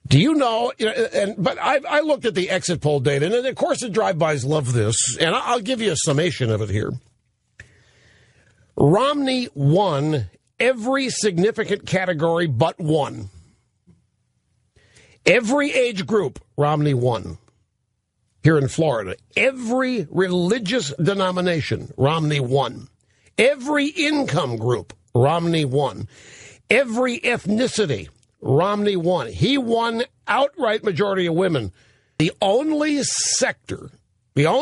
Do you know, but I looked at the exit poll data, and of course the drive-bys love this, and I'll give you a summation of it here. Romney won every significant category but one. Every age group, Romney won. Here in Florida, every religious denomination, Romney won. Every income group, Romney won. Every ethnicity, Romney won. He won outright majority of women. The only sector that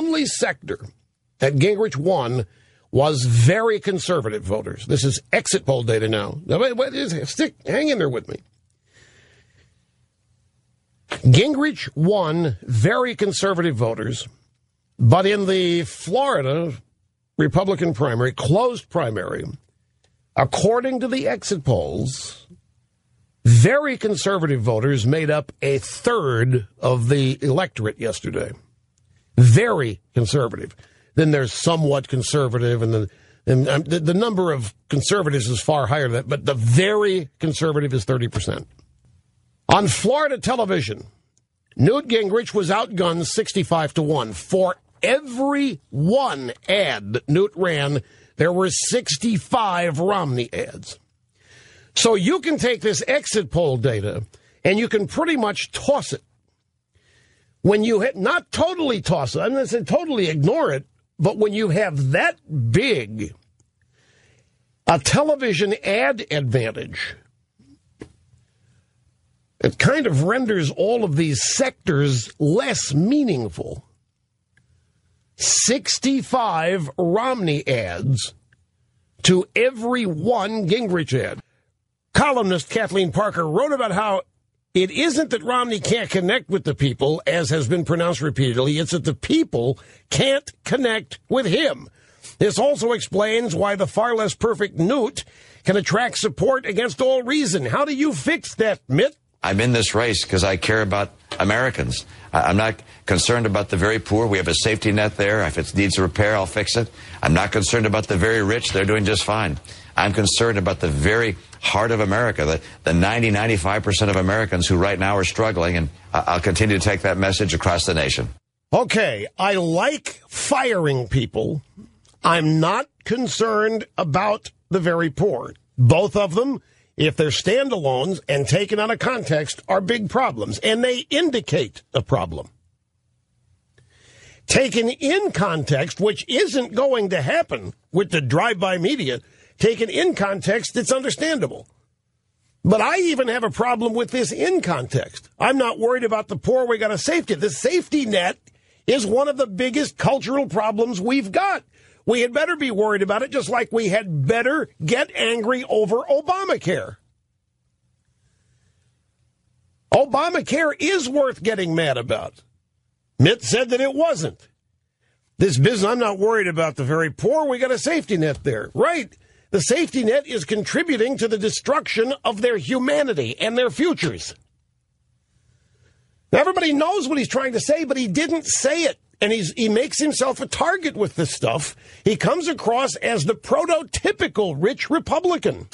Gingrich won was very conservative voters. This is exit poll data now. Hang in there with me. Gingrich won very conservative voters, but in the Florida Republican primary, closed primary, according to the exit polls, very conservative voters made up a third of the electorate yesterday. Very conservative. Then there's somewhat conservative, and the number of conservatives is far higher than that, but the very conservative is 30%. On Florida television, Newt Gingrich was outgunned 65-1. For every one ad that Newt ran, there were 65 Romney ads. So you can take this exit poll data and you can pretty much toss it. When you not totally toss it, I'm not saying totally ignore it, but when you have that big a television ad advantage, it kind of renders all of these sectors less meaningful. 65 Romney ads to every one Gingrich ad. Columnist Kathleen Parker wrote about how it isn't that Romney can't connect with the people, as has been pronounced repeatedly. It's that the people can't connect with him. This also explains why the far less perfect Newt can attract support against all reason. How do you fix that, Mitt? I'm in this race because I care about Americans. I'm not concerned about the very poor. We have a safety net there. If it needs repair, I'll fix it. I'm not concerned about the very rich. They're doing just fine. I'm concerned about the very heart of America, the 95% of Americans who right now are struggling, and I'll continue to take that message across the nation. Okay, I like firing people. I'm not concerned about the very poor. Both of them, if they're standalones and taken out of context, are big problems, and they indicate a problem. Taken in context, which isn't going to happen with the drive-by media, taken in context, it's understandable. But I even have a problem with this in context. I'm not worried about the poor. We got a safety. The safety net is one of the biggest cultural problems we've got. We had better be worried about it, just like we had better get angry over Obamacare. Obamacare is worth getting mad about. Mitt said that it wasn't. This business, I'm not worried about the very poor. We got a safety net there. Right. The safety net is contributing to the destruction of their humanity and their futures. Now, everybody knows what he's trying to say, but he didn't say it. And he makes himself a target with this stuff. He comes across as the prototypical rich Republican.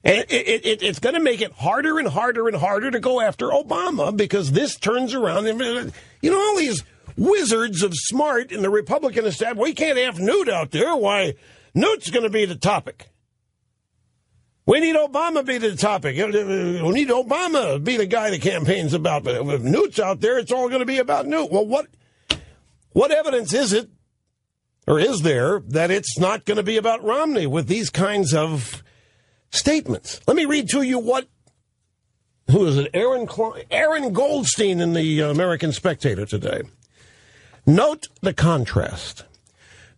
And it's going to make it harder and harder and harder to go after Obama, because this turns around. You know, all these wizards of smart in the Republican establishment, we can't have Newt out there. Why? Newt's going to be the topic. We need Obama to be the topic. We need Obama to be the guy the campaign's about. But if Newt's out there, it's all going to be about Newt. Well, what evidence is it, or is there, that it's not going to be about Romney with these kinds of statements? Let me read to you who is it? Aaron Goldstein in the American Spectator today. Note the contrast.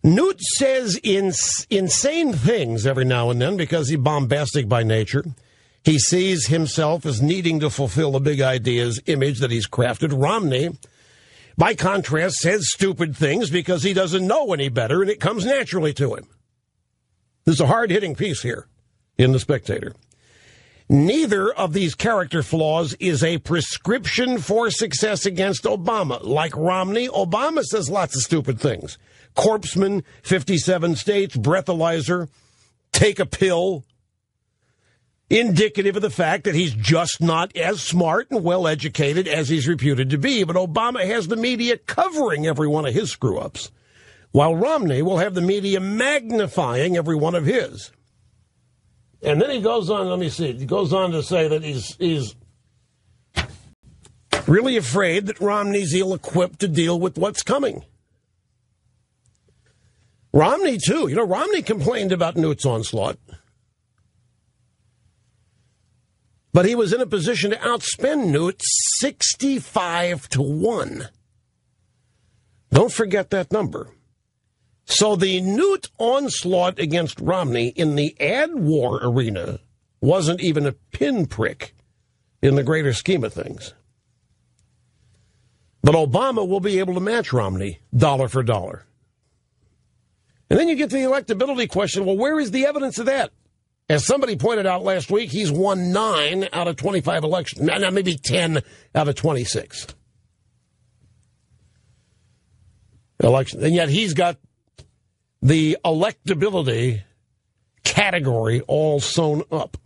Newt says insane things every now and then because he's bombastic by nature. He sees himself as needing to fulfill a big ideas image that he's crafted. Romney, by contrast, says stupid things because he doesn't know any better, and it comes naturally to him. There's a hard-hitting piece here in The Spectator. Neither of these character flaws is a prescription for success against Obama. Like Romney, Obama says lots of stupid things. Corpseman, 57 states, breathalyzer, take a pill. indicative of the fact that he's just not as smart and well-educated as he's reputed to be. But Obama has the media covering every one of his screw-ups, while Romney will have the media magnifying every one of his. And then he goes on, let me see, he goes on to say that he's really afraid that Romney's ill-equipped to deal with what's coming. Romney, too. You know, Romney complained about Newt's onslaught. But he was in a position to outspend Newt 65-1. Don't forget that number. So the Newt onslaught against Romney in the ad war arena wasn't even a pinprick in the greater scheme of things. But Obama will be able to match Romney dollar for dollar. And then you get to the electability question. Well, where is the evidence of that? As somebody pointed out last week, he's won 9 out of 25 elections. Now maybe 10 out of 26 elections. And yet he's got the electability category all sewn up.